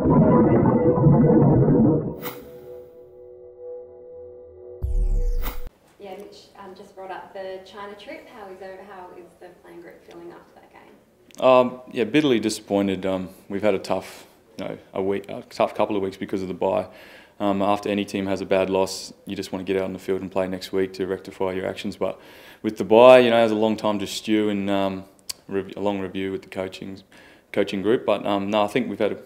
Yeah, Mitch just brought up the China trip. How is the playing group feeling after that game? Yeah, bitterly disappointed. We've had a tough, a tough couple of weeks because of the bye. After any team has a bad loss, you just want to get out on the field and play next week to rectify your actions. But with the bye, it was a long time to stew and a long review with the coaching group. But no, I think we've had a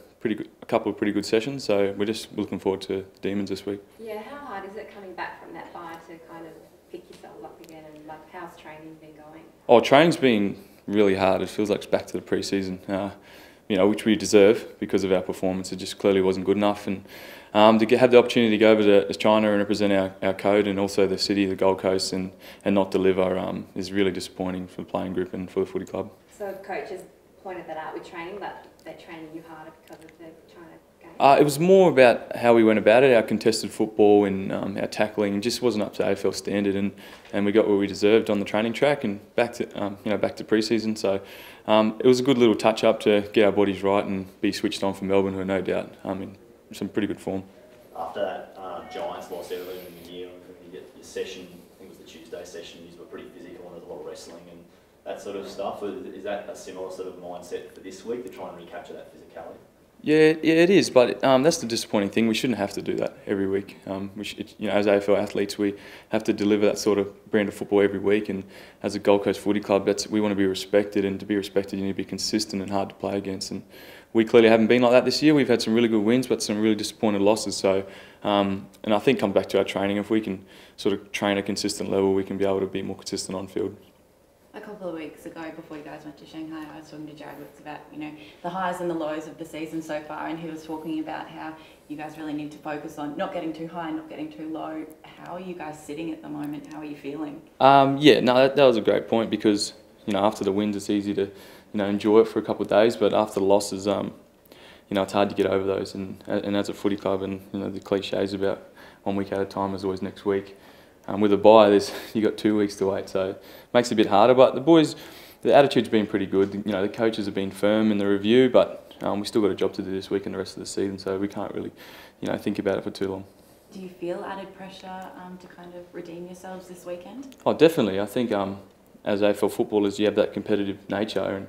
couple of pretty good sessions. So we're just looking forward to the Demons this week. Yeah, how hard is it coming back from that bye to kind of pick yourself up again, and how's training been going? Oh, training's been really hard. It feels like it's back to the pre-season, which we deserve because of our performance. It just clearly wasn't good enough, and to have the opportunity to go over to China and represent our code and also the city, the Gold Coast, and not deliver is really disappointing for the playing group and for the footy club. So coaches pointed that out with training, but they're training you harder because of the China game? It was more about how we went about it, our contested football and our tackling. It just wasn't up to AFL standard, and we got what we deserved on the training track and back to pre-season. So it was a good little touch-up to get our bodies right and be switched on for Melbourne, who are no doubt in some pretty good form. After that Giants loss earlier in the year, you get your session, I think it was the Tuesday session, you were pretty physical and there's a lot of wrestling and that sort of stuff. Is that a similar sort of mindset for this week, to try and recapture that physicality? Yeah, it is, but that's the disappointing thing. We shouldn't have to do that every week. As AFL athletes, we have to deliver that sort of brand of football every week. And as a Gold Coast footy club, we want to be respected, and to be respected, you need to be consistent and hard to play against. And we clearly haven't been like that this year. We've had some really good wins, but some really disappointed losses. So, and I think come back to our training. If we can sort of train at a consistent level, we can be able to be more consistent on field. A couple of weeks ago, before you guys went to Shanghai, I was talking to Jared Wicks about, the highs and the lows of the season so far, and he was talking about how you guys really need to focus on not getting too high, not getting too low. How are you guys sitting at the moment? How are you feeling? That was a great point, because after the wins, it's easy to enjoy it for a couple of days, but after the losses, it's hard to get over those. And as a footy club, and the cliches about 1 week at a time is always next week. With a bye, you got 2 weeks to wait, so it makes it a bit harder. But the boys, the attitude's been pretty good. The coaches have been firm in the review, but we still got a job to do this week and the rest of the season, so we can't really, think about it for too long. Do you feel added pressure to kind of redeem yourselves this weekend? Oh, definitely. I think as AFL footballers, you have that competitive nature, and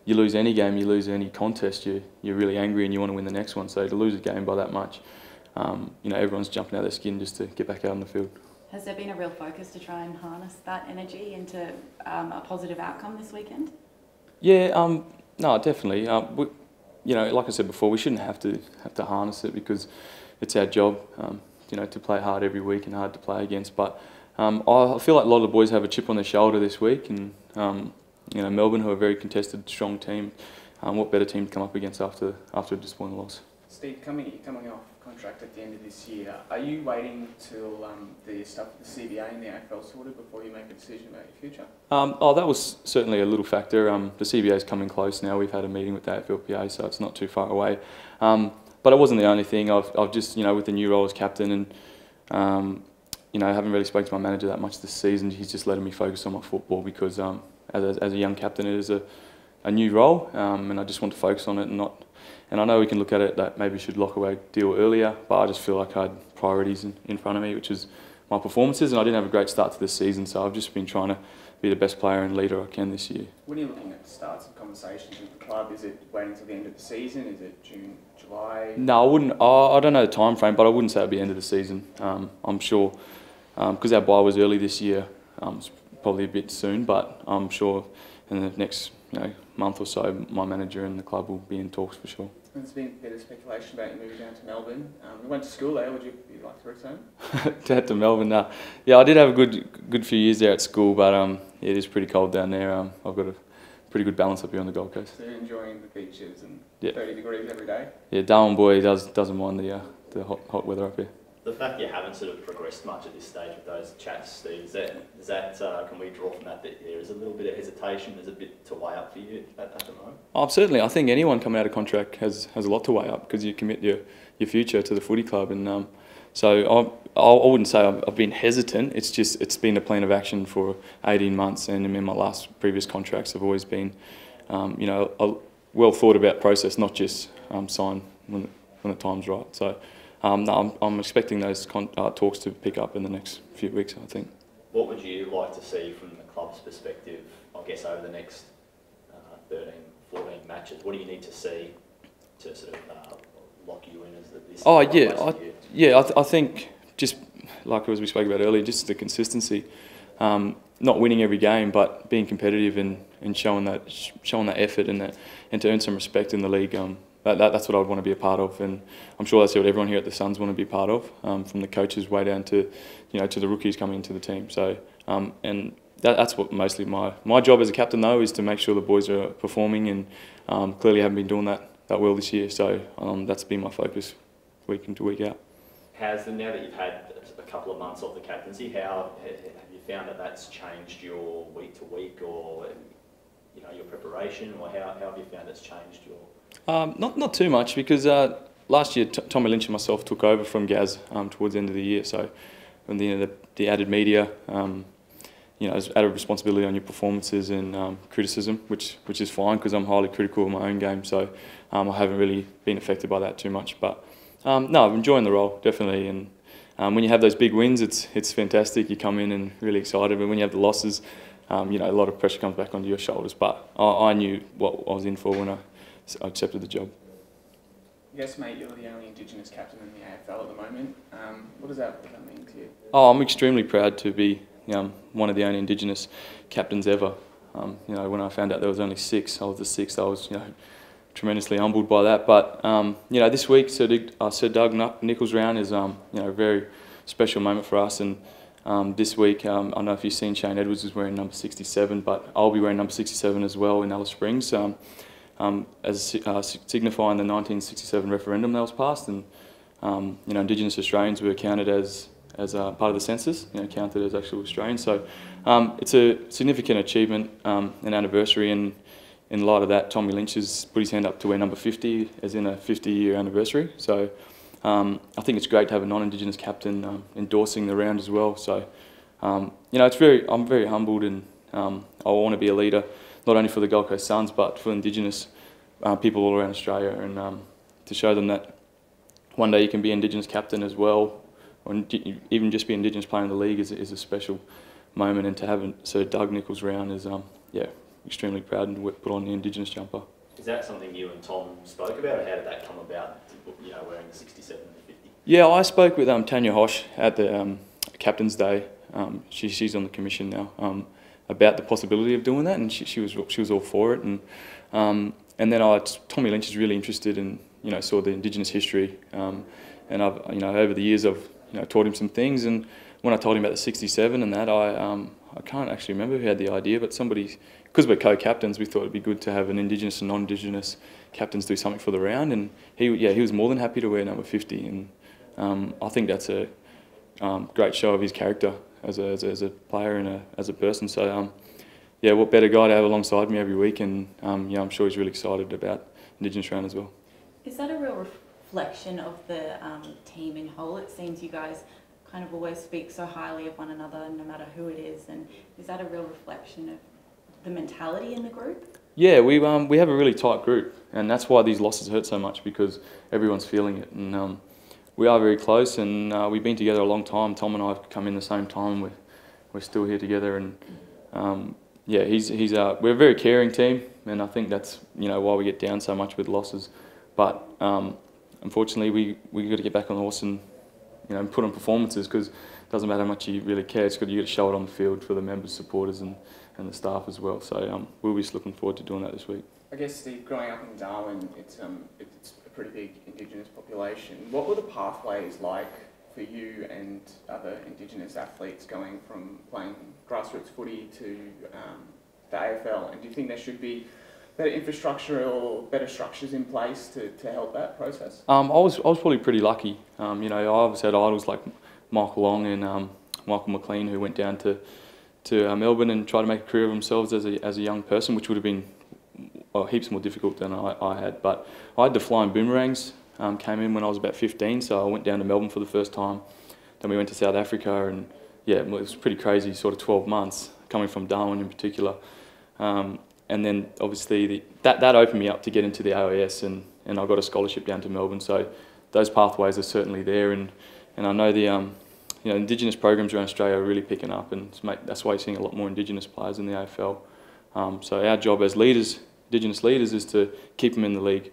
you lose any game, you lose any contest, you're really angry and you want to win the next one. So to lose a game by that much, everyone's jumping out of their skin just to get back out on the field. Has there been a real focus to try and harness that energy into a positive outcome this weekend? Yeah, no, definitely. Like I said before, we shouldn't have to harness it, because it's our job, to play hard every week and hard to play against. But I feel like a lot of the boys have a chip on their shoulder this week, and Melbourne, who are a very contested, strong team, what better team to come up against after a disappointing loss? Steve, coming off contract at the end of this year, are you waiting till the stuff with the CBA and the AFL sorted before you make a decision about your future? That was certainly a little factor. The CBA is coming close now. We've had a meeting with the AFLPA, so it's not too far away. But it wasn't the only thing. I've just, with the new role as captain, and I haven't really spoken to my manager that much this season. He's just letting me focus on my football, because as a young captain, it is a new role, and I just want to focus on it and not. And I know we can look at it that maybe we should lock away a deal earlier, but I just feel like I had priorities in front of me, which is my performances, and I didn't have a great start to this season, so I've just been trying to be the best player and leader I can this year. When you're looking at the starts of conversations with the club, is it waiting until the end of the season? Is it June, July? No, I wouldn't. I don't know the time frame, but I wouldn't say it'd be end of the season. I'm sure, because our bye was early this year, it's probably a bit soon, but I'm sure in the next month or so, my manager and the club will be in talks for sure. There's been a bit of speculation about you moving down to Melbourne. You went to school there. Would you like to return? Down to Melbourne, no. Yeah, I did have a good few years there at school, but it is pretty cold down there. I've got a pretty good balance up here on the Gold Coast. So you're enjoying the beaches and yeah. 30 degrees every day? Yeah, Darwin boy doesn't mind the hot weather up here. The fact you haven't sort of progressed much at this stage with those chats, Steve, is that can we draw from that there is a little bit of hesitation, there's a bit to weigh up for you at the moment? Certainly. I think anyone coming out of contract has a lot to weigh up, because you commit your future to the footy club, and so I wouldn't say I've been hesitant. It's been a plan of action for 18 months, and in my previous contracts have always been a well thought about process, not just sign when when the time's right. So no, I'm expecting those talks to pick up in the next few weeks, I think. What would you like to see from the club's perspective, I guess, over the next 13, 14 matches? What do you need to see to sort of lock you in as this? Oh yeah, I think just like as we spoke about earlier, just the consistency. Not winning every game, but being competitive and showing that effort and to earn some respect in the league. That's what I would want to be a part of, and I'm sure that's what everyone here at the Suns want to be a part of, from the coaches way down to to the rookies coming into the team. So and that's what mostly my job as a captain though is to make sure the boys are performing, and clearly haven't been doing that well this year. So that's been my focus week in to week out. Now that you've had a couple of months off the captaincy, how have you found that that's changed your week to week, or your preparation, or how have you found it's changed your? Not too much, because last year Tommy Lynch and myself took over from Gaz towards the end of the year. So when the added media, there's added responsibility on your performances and criticism, which is fine because I'm highly critical of my own game. So I haven't really been affected by that too much. But no, I'm enjoying the role definitely. And when you have those big wins, it's fantastic. You come in and really excited. But when you have the losses, a lot of pressure comes back onto your shoulders. But I knew what I was in for when I accepted the job. Yes, mate, you're the only Indigenous captain in the AFL at the moment. What does that mean to you? Oh, I'm extremely proud to be one of the only Indigenous captains ever. When I found out there was only 6, I was the 6th. I was tremendously humbled by that. But this week, Sir Doug Nichols round is a very special moment for us. And this week, I don't know if you've seen Shane Edwards is wearing number 67, but I'll be wearing number 67 as well in Alice Springs. As signifying the 1967 referendum that was passed, and Indigenous Australians were counted as part of the census, counted as actual Australians. So it's a significant achievement, an anniversary, and in light of that, Tommy Lynch has put his hand up to wear number 50, as in a 50-year anniversary. So I think it's great to have a non-Indigenous captain endorsing the round as well. So I'm very humbled, and I want to be a leader, not only for the Gold Coast Suns, but for Indigenous people all around Australia, and to show them that one day you can be Indigenous captain as well, or even just be Indigenous player in the league is a special moment. And to have Sir Doug Nichols round is, extremely proud and put on the Indigenous jumper. Is that something you and Tom spoke about, or how did that come about, wearing the 67 and the 50? Yeah, I spoke with Tanya Hosh at the Captain's Day. She's on the commission now. About the possibility of doing that, and she was all for it, and then Tommy Lynch is really interested in saw the Indigenous history, and I've over the years I've taught him some things, and when I told him about the 67 and that, I can't actually remember who had the idea, but somebody, because we're co-captains, we thought it'd be good to have an Indigenous and non-Indigenous captains do something for the round, and he was more than happy to wear number 50, and I think that's a great show of his character as a player and as a person. So what better guy to have alongside me every week, and I'm sure he's really excited about Indigenous round as well. Is that a real reflection of the team in whole? It seems you guys kind of always speak so highly of one another, no matter who it is, and is that a real reflection of the mentality in the group? Yeah, we have a really tight group, and that's why these losses hurt so much, because everyone's feeling it, and we are very close, and we've been together a long time. Tom and I have come in the same time. We're still here together, and we're a very caring team, and I think that's why we get down so much with losses. But unfortunately, we got to get back on the horse and put on performances, because it doesn't matter how much you really care. It's good you got to show it on the field for the members, supporters, and the staff as well. So we'll be just looking forward to doing that this week. I guess, Steve, growing up in Darwin, it's a pretty big Indigenous population. What were the pathways like for you and other Indigenous athletes going from playing grassroots footy to the AFL? And do you think there should be better infrastructure or better structures in place to help that process? I was probably pretty lucky. I obviously had idols like Michael Long and Michael McLean, who went down to Melbourne and tried to make a career of themselves as a young person, which would have been heaps more difficult than I had. But I had the flying boomerangs, came in when I was about 15, so I went down to Melbourne for the first time. Then we went to South Africa, and it was pretty crazy, sort of 12 months, coming from Darwin in particular. And then obviously that opened me up to get into the AIS, and I got a scholarship down to Melbourne, so those pathways are certainly there, and I know the Indigenous programs around Australia are really picking up, and that's why you're seeing a lot more Indigenous players in the AFL. So our job as leaders, Indigenous leaders, is to keep them in the league,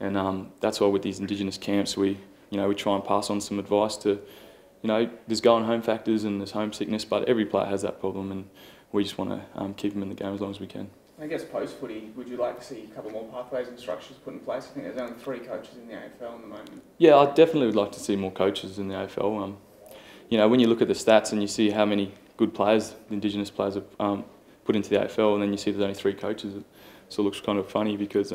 and that's why with these Indigenous camps we try and pass on some advice to, there's going home factors and there's homesickness, but every player has that problem, and we just want to keep them in the game as long as we can. I guess post-footy, would you like to see a couple more pathways and structures put in place? I think there's only 3 coaches in the AFL at the moment. Yeah, I definitely would like to see more coaches in the AFL. When you look at the stats and you see how many good players, Indigenous players, have put into the AFL, and then you see there's only 3 coaches, it sort of looks kind of funny because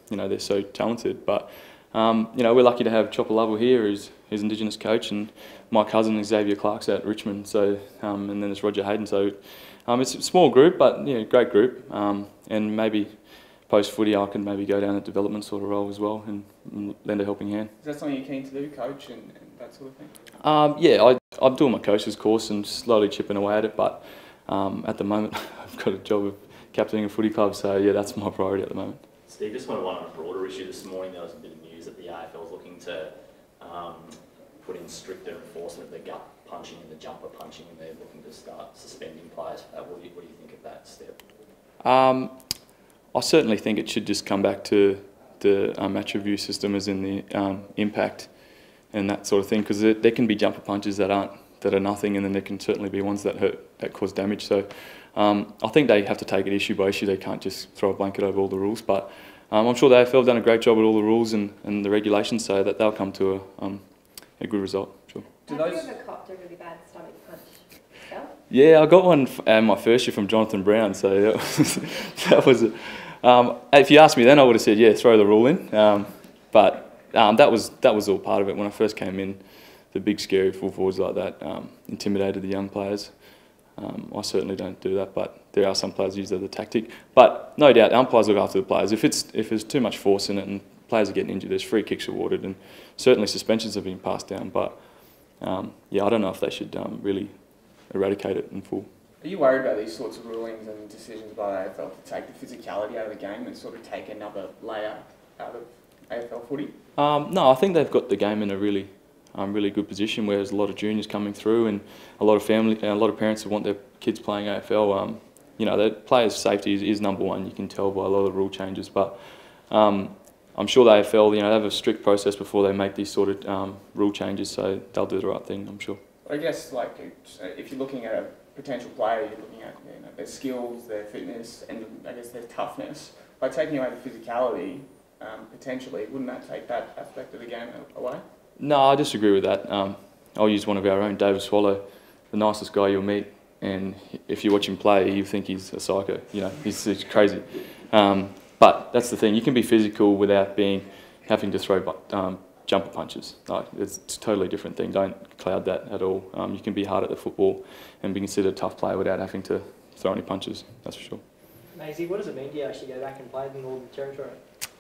they're so talented. But we're lucky to have Chopper Lovell here as Indigenous coach, and my cousin Xavier Clark's at Richmond. So and then there's Roger Hayden. So it's a small group, but great group. And maybe post footy, I can maybe go down a development sort of role as well and lend a helping hand. Is that something you're keen to do, coach, and that sort of thing? Yeah, I'm doing my coach's course and slowly chipping away at it. But at the moment, I've got a job of captaining a footy club. So yeah, that's my priority at the moment. Steve, just one on a broader issue this morning. There was a bit of news that the AFL is looking to put in stricter enforcement of the gut punching and the jumper punching, and they're looking to start suspending players for that. What do you think of that step? I certainly think it should just come back to the match review system, as in the impact and that sort of thing, because there can be jumper punches that are nothing, and then there can certainly be ones that hurt, that cause damage. So I think they have to take it issue by issue. They can't just throw a blanket over all the rules. But I'm sure the AFL have done a great job with all the rules and the regulations, so that they'll come to a good result. Sure. Have you ever copped a really bad stomach punch yourself? Yeah, I got one my first year from Jonathan Brown. So that was. If you asked me then, I would have said, yeah, throw the rule in. But that was all part of it. When I first came in, the big scary full forwards like that intimidated the young players. I certainly don't do that, but there are some players who use that as a tactic. But no doubt, umpires look after the players. If there's too much force in it and players are getting injured, there's free kicks awarded, and certainly suspensions have been passed down. But yeah, I don't know if they should really eradicate it in full. Are you worried about these sorts of rulings and decisions by the AFL to take the physicality out of the game and sort of take another layer out of AFL footy? No, I think they've got the game in a really good position, where there's a lot of juniors coming through and a lot of parents who want their kids playing AFL. The players' safety is number one. You can tell by a lot of the rule changes, but I'm sure the AFL, they have a strict process before they make these sort of rule changes, so they'll do the right thing, I'm sure. I guess, if you're looking at a potential player, you're looking at their skills, their fitness, and I guess their toughness. By taking away the physicality, potentially, wouldn't that take that aspect of the game away? No, I disagree with that. I'll use one of our own, David Swallow, the nicest guy you'll meet, and if you watch him play, you think he's a psycho. He's crazy. But that's the thing, you can be physical without having to throw jumper punches. It's a totally different thing. Don't cloud that at all. You can be hard at the football and be considered a tough player without having to throw any punches, that's for sure. Maisie, what does it mean to you actually go back and play in the Northern Territory?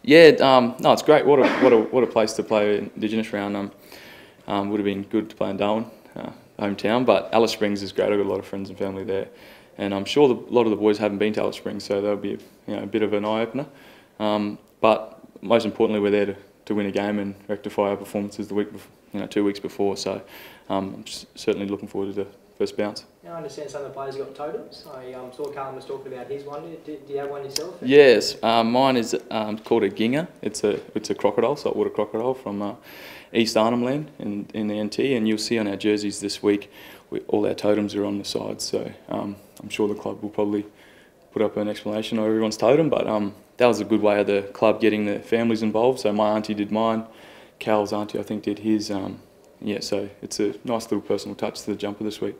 Yeah, no, it's great. What a place to play Indigenous round. Would have been good to play in Darwin, hometown, but Alice Springs is great. I've got a lot of friends and family there, and I'm sure a lot of the boys haven't been to Alice Springs, so that'll be a bit of an eye opener. But most importantly, we're there to win a game and rectify our performances the week before, 2 weeks before. So I'm certainly looking forward to the first bounce. Now I understand some of the players have got totems. I saw Carlin was talking about his one. Do you have one yourself? Yes, mine is called a ginger. It's a crocodile, saltwater crocodile from East Arnhem Land in the NT, and you'll see on our jerseys this week all our totems are on the sides. So I'm sure the club will probably put up an explanation of everyone's totem, but that was a good way of the club getting the families involved. So my auntie did mine, Cal's auntie I think did his. So it's a nice little personal touch to the jumper this week.